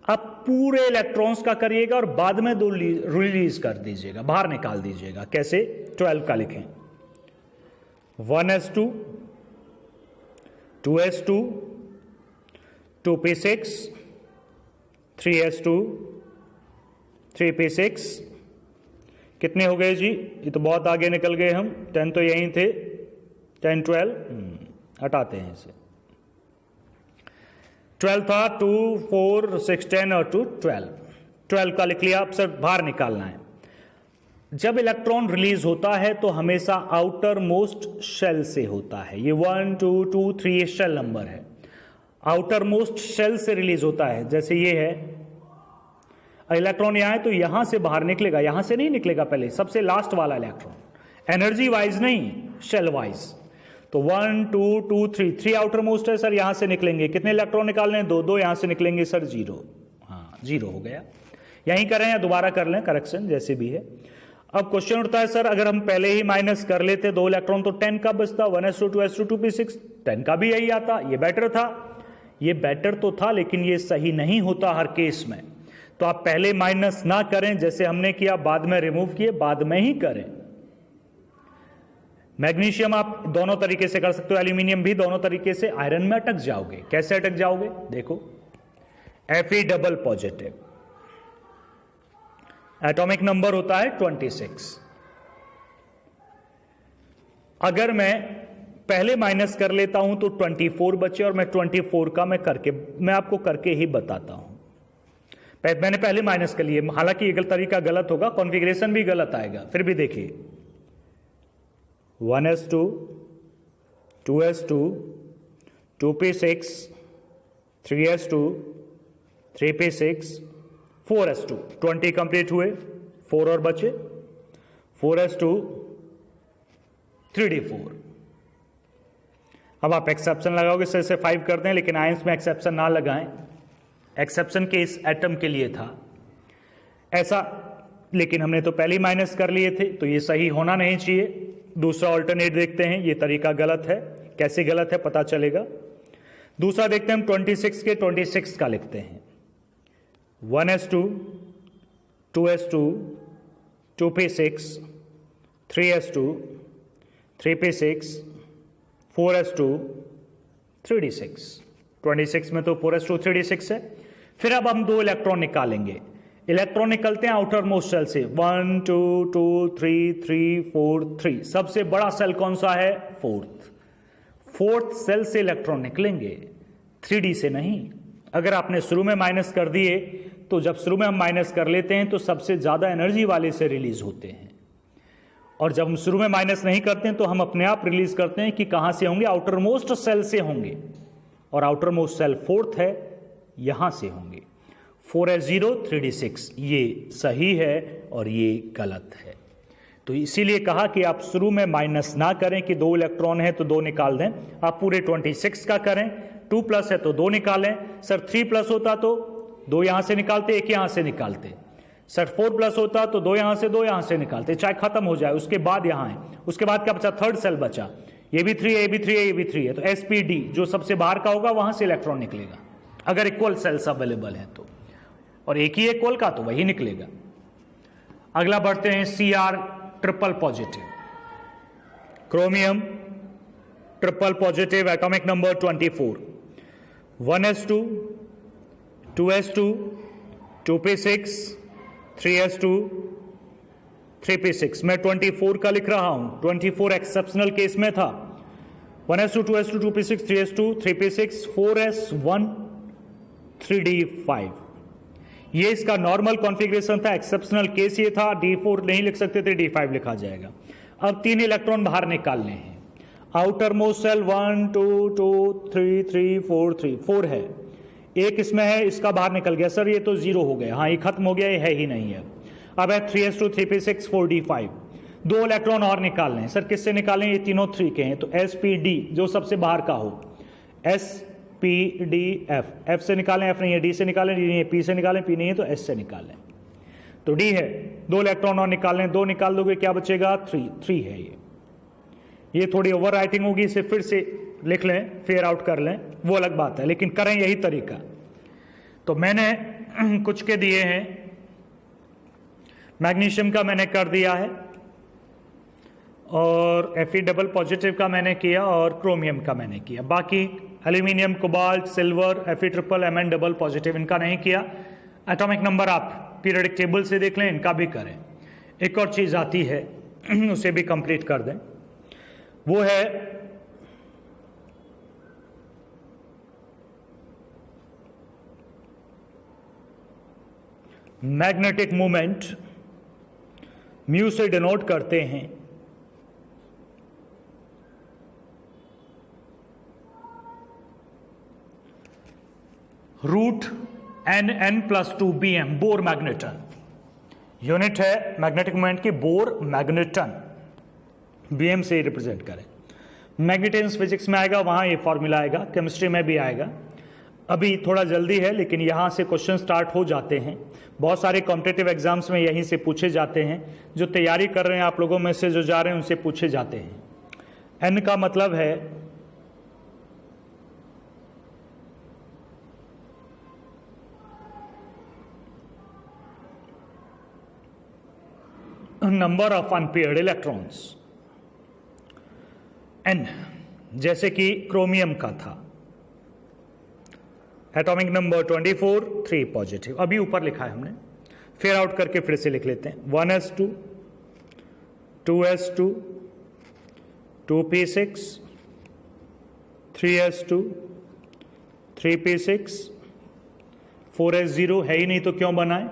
आप पूरे इलेक्ट्रॉन्स का करिएगा और बाद में 2 रिलीज कर दीजिएगा, बाहर निकाल दीजिएगा। कैसे? 12 का लिखें, 1s2, 2s2, 2p6, 3s2, 3p6। कितने हो गए जी? ये तो बहुत आगे निकल गए हम, 10 तो यहीं थे, 10 12 हटाते हैं इसे। 12 था, 2 4 6 10 और 2 12। 12 का लिख लिया। अब सर बाहर निकालना है। जब इलेक्ट्रॉन रिलीज होता है तो हमेशा आउटर मोस्ट शेल से होता है। ये 1 2 2 3 शेल नंबर है, आउटर मोस्ट शेल से रिलीज होता है। जैसे ये है, इलेक्ट्रॉन यहां है तो यहां से बाहर निकलेगा, यहां से नहीं निकलेगा, पहले सबसे लास्ट वाला इलेक्ट्रॉन, एनर्जी वाइज नहीं, शेल वाइज। तो 1 2 2 3 आउटर मोस्ट है सर, यहां से निकलेंगे। कितने इलेक्ट्रॉन निकालने हैं? 2 2 यहां से निकलेंगे सर, 0। हाँ 0 हो गया। यहीं करें या दोबारा कर लें, करेक्शन जैसे भी है। अब क्वेश्चन उठता है, सर अगर हम पहले ही माइनस कर लेते 2 इलेक्ट्रॉन तो 10 का बचता, 1s2 2s2 2p6, 10 का भी यही आता। ये बेटर था, ये बेटर तो था, लेकिन ये सही नहीं होता हर केस में। तो आप पहले माइनस ना करें जैसे हमने किया, बाद में रिमूव किए, बाद में ही करें। मैग्नीशियम आप दोनों तरीके से कर सकते हो, एल्यूमिनियम भी दोनों तरीके से। आयरन में अटक जाओगे। कैसे अटक जाओगे? देखो, Fe double positive, atomic number होता है 26। अगर मैं पहले माइनस कर लेता हूं तो 24 बचे, और मैं 24 का मैं आपको करके ही बताता हूं। मैंने पहले माइनस कर लिए, हालांकि ये तरीका गलत होगा, कॉन्फ़िगरेशन भी गलत आएगा, फिर भी देखिए 1s2 2s2 2p6 3s2 3p6 4s2, 20 complete हुए, 4 और बचे, 4s2 3d4। अब आप एक्सेप्शन लगाओगे, सर से 5 कर दें, लेकिन आयंस में एक्सेप्शन ना लगाएं। एक्सेप्शन के इस एटम के लिए था ऐसा, लेकिन हमने तो पहले ही माइनस कर लिए थे, तो ये सही होना नहीं चाहिए। दूसरा ऑल्टरनेट देखते हैं, ये तरीका गलत है। कैसे गलत है पता चलेगा। दूसरा देखते हैं हम, 26 के 26 का लिखते हैं, 1s2 2s2 2p6 3s2 3p6 4s2 3d6। 26 में तो 4s2 3d6 है। फिर अब हम 2 इलेक्ट्रॉन निकालेंगे। इलेक्ट्रॉन निकलते हैं आउटर मोस्ट सेल से 1 2 2 3 3 4 3। सबसे बड़ा सेल कौन सा है? फोर्थ सेल से इलेक्ट्रॉन निकलेंगे, 3D से नहीं। अगर आपने शुरू में माइनस कर दिए तो जब शुरू में हम माइनस कर लेते हैं तो सबसे ज्यादा एनर्जी वाले से रिलीज होते हैं, और जब हम शुरू में माइनस नहीं करते हैं तो हम अपने आप रिलीज करते हैं कि कहां से होंगे? आउटर मोस्ट सेल से होंगे, और आउटर मोस्ट सेल फोर्थ है, यहां से होंगे। 4s0 3d6 ये सही है और ये गलत है। तो इसीलिए कहा कि आप शुरू में माइनस ना करें कि 2 इलेक्ट्रॉन है तो 2 निकाल दें, आप पूरे 26 का करें। 2 प्लस है तो 2 निकालें। सर 3 प्लस होता तो 2 यहां से निकालते, 1 यहां से निकालते। सर 4 प्लस होता तो 2 यहां से 2 यहां से निकालते, चाहे खत्म हो जाए। उसके बाद यहां है, उसके बाद क्या बचा? थर्ड सेल बचा। ये भी 3 है, ये भी 3 है, ये भी 3 है, तो sp_d जो सबसे बाहर का होगा वहां से इलेक्ट्रॉन निकलेगा, अगर इक्वल सेल्स अवेलेबल है तो, और एक ही इक्वल का तो वही निकलेगा। अगला बढ़ते हैं Cr triple positive, chromium triple positive, atomic number 24, 1s2 2s2 2p6 3s2 3p6। मैं 24 का लिख रहा हूं, 24 एक्सेप्शनल केस में था। 1s2 2s2 2p6 3s2 3p6 4s1 3d5। ये इसका नॉर्मल कॉन्फ़िगरेशन था, एक्सेप्शनल केस ये था। d4 नहीं लिख सकते थे, d5 लिखा जाएगा। अब 3 इलेक्ट्रॉन बाहर निकालने हैं। आउटर मोस्ट सेल 1 2 2 3 3 4 3 4 है, एक इसमें है, इसका बाहर निकल गया। सर ये तो 0 हो गया, हाँ ये खत्म हो गया, ये है ही नहीं है। अब है 3s2 3p6 4d5, 2 इलेक्ट्रॉन और निकालने हैं। सर किससे निकालें? ये तीनों 3 के हैं, तो sp_d जो सबसे बाहर का हो, sp_d_f, f से निकालें, f नहीं है, d से निकालें, d नहीं है, p से निकालें, p नहीं है तो s से निकालें। तो d है, 2 इलेक्ट्रॉन और निकालें, 2 निकाल दोगे क्या बचेगा? 3 है। ये थोड़ी ओवर राइटिंग होगी, इसे फिर से लिख लें, फेयर आउट कर लें, वो अलग बात है, लेकिन करें यही तरीका। तो मैंने कुछ के दिए हैं, मैग्नीशियम का मैंने कर दिया है, और Fe डबल पॉजिटिव का मैंने किया, और क्रोमियम का मैंने किया। बाकी aluminium, cobalt, silver, Fe triple, Mn double positive इनका नहीं किया। एटॉमिक नंबर आप पीरियडिक टेबल से देख लें, इनका भी करें। एक और चीज आती है उसे भी कंप्लीट कर दें, वो है मैग्नेटिक मूवमेंट। म्यू से डिनोट करते हैं √N+2 Bm, bore magneton. Unit है मैग्नेटिक मोमेंट की बोर मैग्नेटन, Bm से रिप्रेजेंट करें। मैग्नेटिक्स फिजिक्स में आएगा, वहां ये फॉर्मूला आएगा, केमिस्ट्री में भी आएगा। अभी थोड़ा जल्दी है, लेकिन यहां से क्वेश्चन स्टार्ट हो जाते हैं। बहुत सारे कॉम्पिटिटिव एग्जाम्स में यहीं से पूछे जाते हैं। जो तैयारी कर रहे हैं आप लोगों में से जो जा रहे हैं उनसे पूछे जाते हैं। एन का मतलब है number of unpaired electrons. N जैसे कि क्रोमियम का था, एटॉमिक नंबर 24 3 पॉजिटिव, अभी ऊपर लिखा है हमने, फेयर आउट करके फिर से लिख लेते हैं। 1s2 2s2 2p6 3s2 3p6 4s0 है ही नहीं तो क्यों बनाए?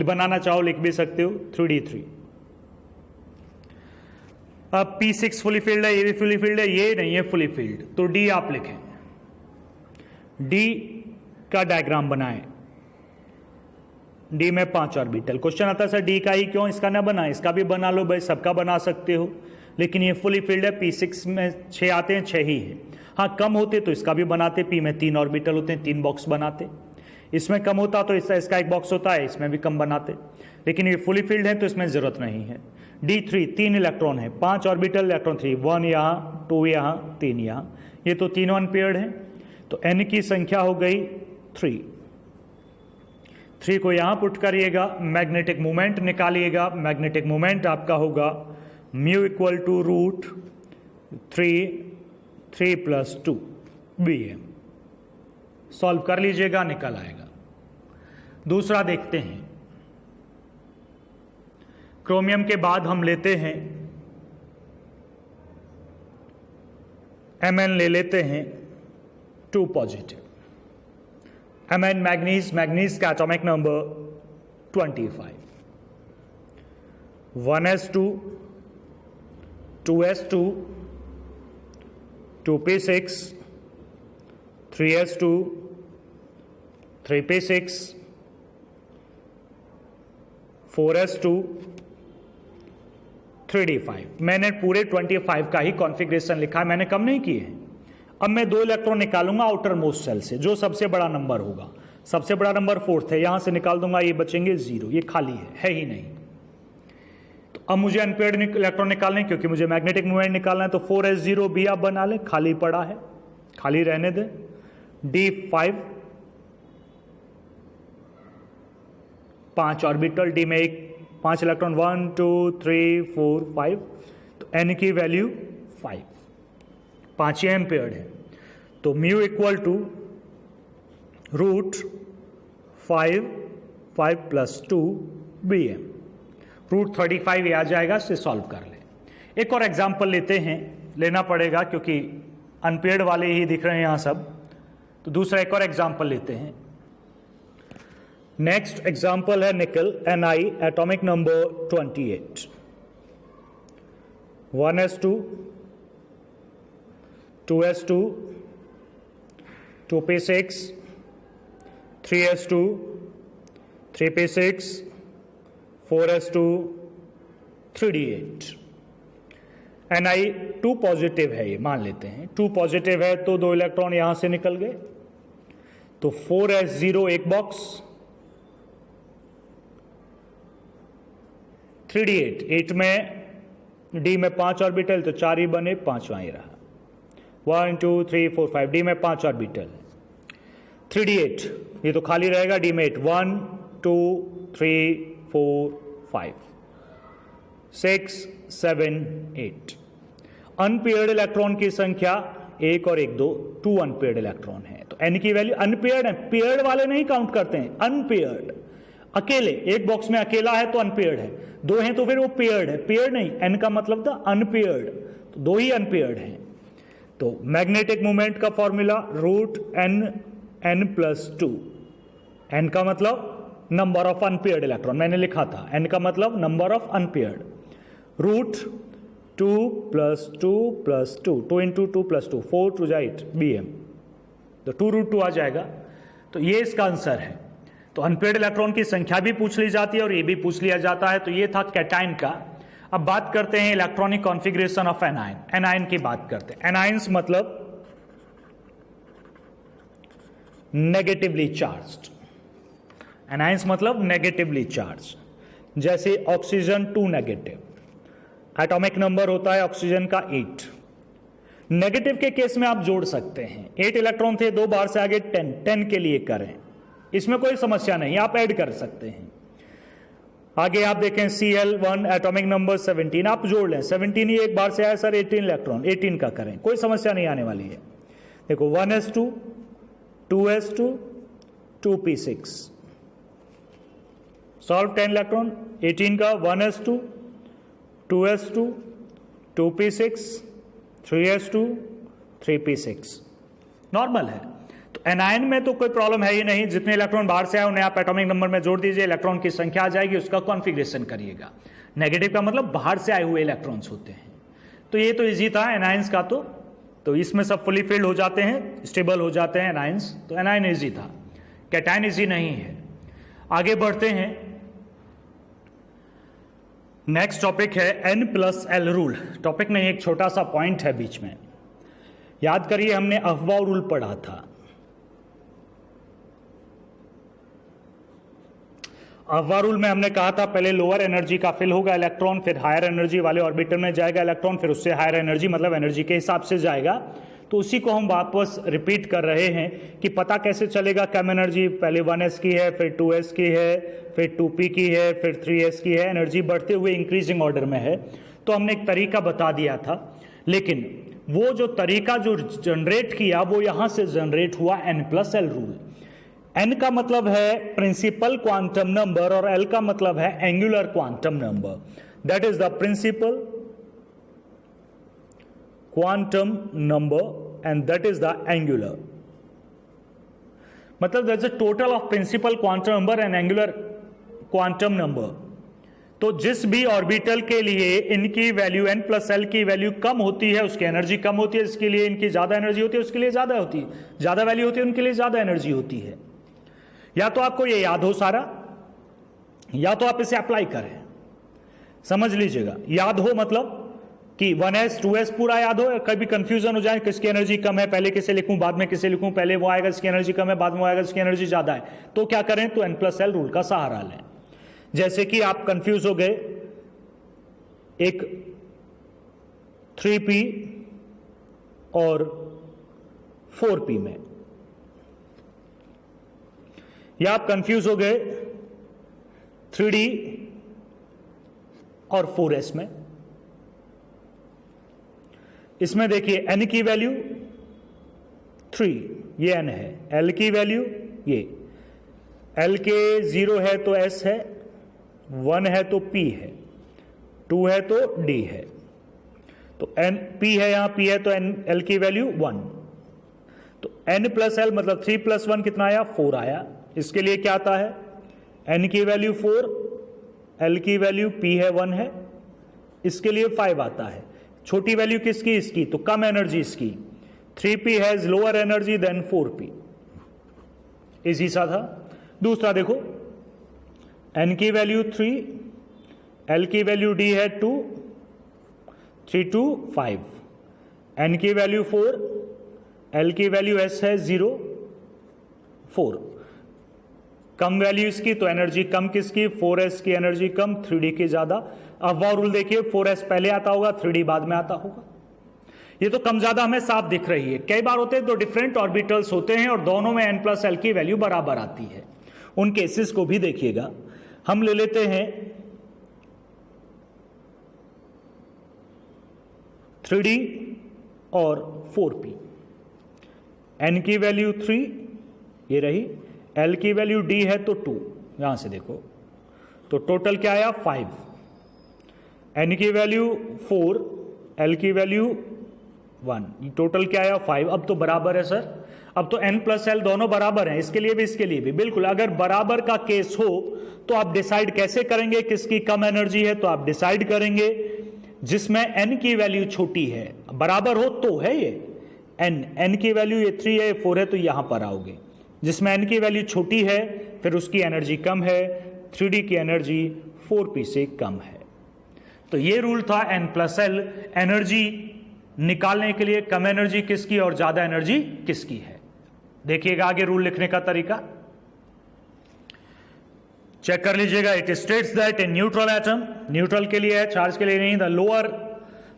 बनाना चाहो लिख भी सकते हो, 3d3। अब p6 फुली फील्ड है, ये भी फुली फील्ड है, ये नहीं है फुली फील्ड, तो d आप लिखें। d का डायग्राम बनाएं। d में 5 ऑर्बिटल। क्वेश्चन आता है सर d का ही क्यों, इसका ना बना, इसका भी बना लो भाई, सबका बना सकते हो, लेकिन ये फुली फील्ड है। p6 में 6 आते हैं, 6 ही है। हाँ कम होते तो इसका भी बनाते, p में 3 ऑर्बिटल होते हैं, 3 बॉक्स बनाते। इसमें कम होता तो इसका एक बॉक्स होता है, इसमें भी कम बनाते, लेकिन ये फुली फील्ड है तो इसमें जरूरत नहीं है। d3 3 इलेक्ट्रॉन है, 5 ऑर्बिटल, इलेक्ट्रॉन 3, 1 यहाँ 2 यहाँ 3 यहाँ, ये तो तीनों अनपेयर्ड है। तो n की संख्या हो गई 3 को यहां पुट करिएगा, मैग्नेटिक मोमेंट निकालिएगा। मैग्नेटिक मोमेंट आपका होगा mu equal to √3 + 2 Bm। Solve कर लीजिएगा, निकल आएगा। दूसरा देखते हैं, क्रोमियम के बाद हम लेते हैं Mn, ले लेते हैं 2 पॉजिटिव। Mn मैग्नीज, मैग्नीज का atomic number 25। 1s2, 2s2, 2p6, 3s2, 3p6, 4s2, 3d5। मैंने पूरे 25 का ही कॉन्फ़िगरेशन लिखा है, मैंने कम नहीं किए हैं। अब मैं 2 इलेक्ट्रॉन निकालूंगा आउटर मोस्ट सेल से, जो सबसे बड़ा नंबर होगा। सबसे बड़ा नंबर 4th है, यहां से निकाल दूंगा, ये बचेंगे 0, ये खाली है ही नहीं। तो अब मुझे अनपेयर्ड इलेक्ट्रॉन निकालने, क्योंकि मुझे मैग्नेटिक मूवमेंट निकालना है, तो 4s0 भी आप बना ले, खाली पड़ा है, खाली रहने दे। d5, 5 ऑर्बिटल, डी में 5 इलेक्ट्रॉन, 1 2 3 4 5, तो n की वैल्यू 5, 5 एम्पेयर्ड है। तो म्यू इक्वल टू √5 5 + 2 bm, √35 ये आ जाएगा, इससे सॉल्व कर ले। एक और एग्जांपल लेते हैं, लेना पड़ेगा क्योंकि अनपेयर्ड वाले ही दिख रहे हैं यहां सब। तो दूसरा एक और एग्जांपल लेते हैं। नेक्स्ट एग्जांपल है निकल, Ni, atomic number 28। 1s2, 2s2, 2p6, 3s2, 3p6, 4s2, 3d8। Ni 2 positive है, ये मान लेते हैं 2 पॉजिटिव है, तो 2 इलेक्ट्रॉन यहां से निकल गए। तो 4s0 एक बॉक्स, 3d8, 8 में d में 5 ऑर्बिटल, तो 4 ही बने, 5वां ही रहा। 1 2 3 4 5, d में 5 ऑर्बिटल, 3d8 ये तो खाली रहेगा, d में 8, 1 2 3 4 5 6 7 8। अनपेयर्ड इलेक्ट्रॉन की संख्या 1 और 1 2 अनपेयर्ड इलेक्ट्रॉन है। तो n की वैल्यू, अनपेयर्ड है, पेयर्ड वाले नहीं काउंट करते हैं, अनपेयर्ड, अकेले एक बॉक्स में अकेला है तो अनपेयर्ड है, 2 हैं तो फिर वो पेयर्ड है, पेयर्ड नहीं, n का मतलब था अनपेयर्ड, तो 2 ही अनपेयर्ड हैं। तो मैग्नेटिक मोमेंट का फॉर्मूला √n + 2, n का मतलब नंबर ऑफ अनपेयर्ड इलेक्ट्रॉन, मैंने लिखा था n का मतलब नंबर ऑफ अनपेयर्ड, √2 + 2 + 2, 2 × 2 + 2, 4 2 8 bm, तो 2√2 आ जाएगा। तो ये इसका आंसर है। तो अनपेयर्ड इलेक्ट्रॉन की संख्या भी पूछ ली जाती है और ये भी पूछ लिया जाता है। तो ये था कैटाइन का। अब बात करते हैं electronic configuration of anion. A9 की बात करते हैं। एनाइंस मतलब नेगेटिवली चार्ज्ड, एनाइंस मतलब नेगेटिवली चार्ज। जैसे ऑक्सीजन 2 नेगेटिव, एटॉमिक नंबर होता है ऑक्सीजन का 8। नेगेटिव के केस में आप जोड़ सकते हैं, 8 इलेक्ट्रॉन थे, 2 बार से आगे 10 के लिए करें, इसमें कोई समस्या नहीं, आप ऐड कर सकते हैं। आगे आप देखें Cl1 एटॉमिक नंबर 17, आप जोड़ लें, 17 ही एक बार से आया सर, 18 इलेक्ट्रॉन, 18 का करें, कोई समस्या नहीं आने वाली है। देखो 1s2, 2s2, 2p6, solve 10 electron, 18 का 1s2, 2s2, 2p6, 3s2, 3p6, normal है। तो एनायन में तो कोई प्रॉब्लम है ही नहीं, जितने इलेक्ट्रॉन बाहर से आए उन्हें आप एटॉमिक नंबर में जोड़ दीजिए, इलेक्ट्रॉन की संख्या आ जाएगी, उसका कॉन्फ़िगरेशन करिएगा। नेगेटिव का मतलब बाहर से आए हुए इलेक्ट्रॉन्स होते हैं। तो ये तो इजी था एनायंस का, तो इसमें सब फुली फिल्ड हो जाते हैं, स्टेबल हो जाते हैं एनायंस, तो एनायन इजी था। कैटायन इजी नहीं है। आगे बढ़ते हैं, नेक्स्ट टॉपिक है N+L रूल। टॉपिक नहीं, एक छोटा सा पॉइंट है बीच में, याद करिए हमने अफवाह रूल पढ़ा था। अफवाह रूल में हमने कहा था पहले लोअर एनर्जी का फिल होगा इलेक्ट्रॉन, फिर हायर एनर्जी वाले ऑर्बिटल में जाएगा इलेक्ट्रॉन, फिर उससे हायर एनर्जी मतलब एनर्जी के हिसाब से जाएगा। तो उसी को हम वापस रिपीट कर रहे हैं कि पता कैसे चलेगा कम एनर्जी, पहले 1s की है, फिर 2s की है, फिर 2p की है, फिर 3s की है, एनर्जी बढ़ते हुए इंक्रीजिंग ऑर्डर में है। तो हमने एक तरीका बता दिया था, लेकिन वो जो तरीका जो जनरेट किया वो यहां से जनरेट हुआ N+L रूल। n का मतलब है प्रिंसिपल क्वांटम नंबर और l का मतलब है angular quantum number. That is the principal quantum number and that is the angular. मतलब that's a total of principal quantum number and angular quantum number. तो जिस भी ऑर्बिटल के लिए इनकी वैल्यू n प्लस एल की वैल्यू कम होती है उसकी एनर्जी कम होती है, जिसके लिए इनकी ज्यादा एनर्जी होती है उसके लिए ज्यादा होती है, ज्यादा वैल्यू होती है उनके लिए ज्यादा एनर्जी होती है. या तो आपको ये याद हो सारा, या तो आप इसे अप्लाई करें. समझ लीजिएगा, याद हो मतलब कि 1s 2s पूरा याद हो, कभी कंफ्यूजन हो जाए किसकी एनर्जी कम है, पहले किसे लिखूं बाद में किसे लिखूं, पहले वो आएगा जिसकी एनर्जी कम है बाद में वो आएगा जिसकी एनर्जी ज्यादा है, तो क्या करें, तो n प्लस एल रूल का सहारा लें. जैसे कि आप कंफ्यूज हो गए एक 3p और 4p में, या आप कंफ्यूज हो गए 3d और 4s में. इसमें देखिए n की वैल्यू 3, ये n है, l की वैल्यू ये, l के 0 है तो s है, 1 है तो p है, 2 है तो d है. तो n p है, यहां p है तो n l की वैल्यू 1. तो n प्लस l मतलब 3 प्लस 1 कितना आया, 4 आया. इसके लिए क्या आता है, n की वैल्यू 4, l की वैल्यू p है 1 है, इसके लिए 5 आता है. छोटी वैल्यू किसकी, इसकी, तो कम एनर्जी इसकी. 3p has lower energy than 4p. Easy सा था. दूसरा देखो, n की वैल्यू 3, l की वैल्यू d है 2, 3 2 5, n की वैल्यू 4, l की वैल्यू s है 0 4. कम वैल्यू इसकी तो एनर्जी कम किसकी, 4s की एनर्जी कम, 3d की ज्यादा. अब वह रूल देखिए, 4s पहले आता होगा 3d बाद में आता होगा. ये तो कम ज्यादा हमें साफ दिख रही है. कई बार होते हैं दो डिफरेंट ऑर्बिटल्स होते हैं और दोनों में n प्लस एल की वैल्यू बराबर आती है. उन केसेस को भी देखिएगा. हम ले लेते हैं 3d और 4p. n की वैल्यू 3 ये रही, l की वैल्यू d है तो 2, यहां से देखो तो टोटल क्या आया 5. n की वैल्यू 4, l की वैल्यू 1, टोटल क्या आया 5. अब तो बराबर है सर, अब तो n प्लस एल दोनों बराबर हैं, इसके लिए भी इसके लिए भी. बिल्कुल, अगर बराबर का केस हो तो आप डिसाइड कैसे करेंगे किसकी कम एनर्जी है, तो आप डिसाइड करेंगे जिसमें n की वैल्यू छोटी है. बराबर हो तो है ये n की वैल्यू ये 3 है 4 है, तो यहां पर आओगे. जिसमें n की वैल्यू छोटी है फिर उसकी एनर्जी कम है, 3d की एनर्जी 4p से कम है. तो ये रूल था n प्लस एल एनर्जी निकालने के लिए कम एनर्जी किसकी और ज्यादा एनर्जी किसकी है. देखिएगा आगे रूल लिखने का तरीका, चेक कर लीजिएगा. It states that in neutral atom, neutral के लिए है, चार्ज के लिए नहीं, the lower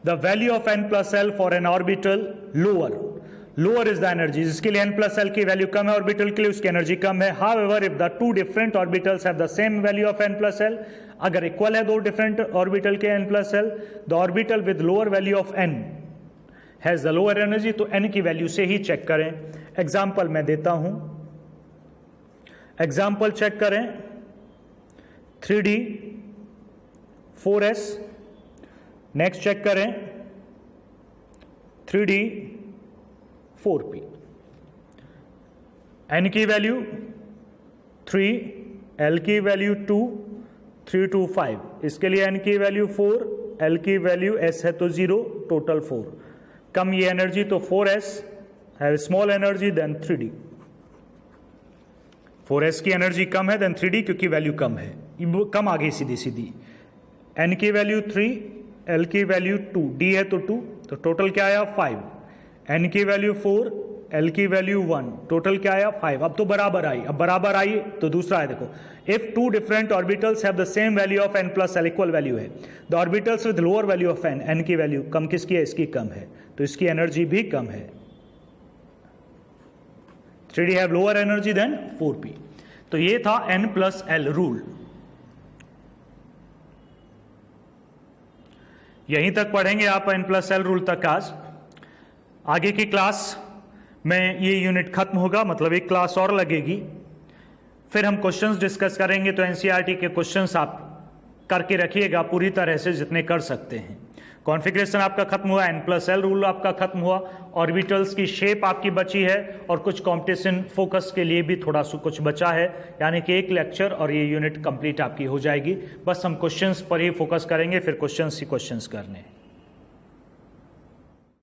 the value of n plus L for an orbital, lower is the energy, जिसके लिए n प्लस एल की वैल्यू कम है ऑर्बिटल के लिए उसकी एनर्जी कम है. However if the two different orbitals have the same value of n plus L, अगर equal है दो डिफरेंट ऑर्बिटल के n plus L, the orbital with lower value of n has the lower energy. तो n की value से ही check करें. Example मैं देता हूं, एग्जाम्पल चेक करें. 3d 4s, नेक्स्ट चेक करें 3d 4p. n की वैल्यू 3, l की वैल्यू 2, 3 2 5, इसके लिए n की वैल्यू 4, l की वैल्यू s है तो 0, टोटल 4. कम ये एनर्जी तो 4s have small energy then 3d. 4s की एनर्जी कम है देन 3d क्योंकि वैल्यू कम है, कम आ गई सीधी सीधी. n की वैल्यू 3, l की वैल्यू 2, d है तो 2, तो टोटल क्या आया 5. n की वैल्यू 4, l की वैल्यू 1, टोटल क्या आया 5. अब तो बराबर आई, अब बराबर आई तो दूसरा है देखो, if two different orbitals have the same value of n plus L, equal value है, the orbitals with lower value of n की वैल्यू कम किसकी है, इसकी कम है, तो इसकी एनर्जी भी कम है. 3d have lower energy than 4p. तो ये था n प्लस एल रूल. यहीं तक पढ़ेंगे आप n प्लस एल रूल तक. आज आगे की क्लास में ये यूनिट खत्म होगा, मतलब एक क्लास और लगेगी. फिर हम क्वेश्चंस डिस्कस करेंगे। तो एनसीईआरटी के क्वेश्चंस आप करके रखिएगा पूरी तरह से जितने कर सकते हैं। कॉन्फ़िगरेशन आपका खत्म हुआ, n+l रूल आपका खत्म हुआ, ऑर्बिटल्स की शेप आपकी बची है और कुछ कॉम्पिटिशन फोकस के लिए भी थोड़ा सा कुछ बचा है, यानी कि एक लेक्चर और ये यूनिट कंप्लीट आपकी हो जाएगी। बस हम क्वेश्चंस पर ही फोकस करेंगे, फिर क्वेश्चंस ही क्वेश्चंस करने हैं।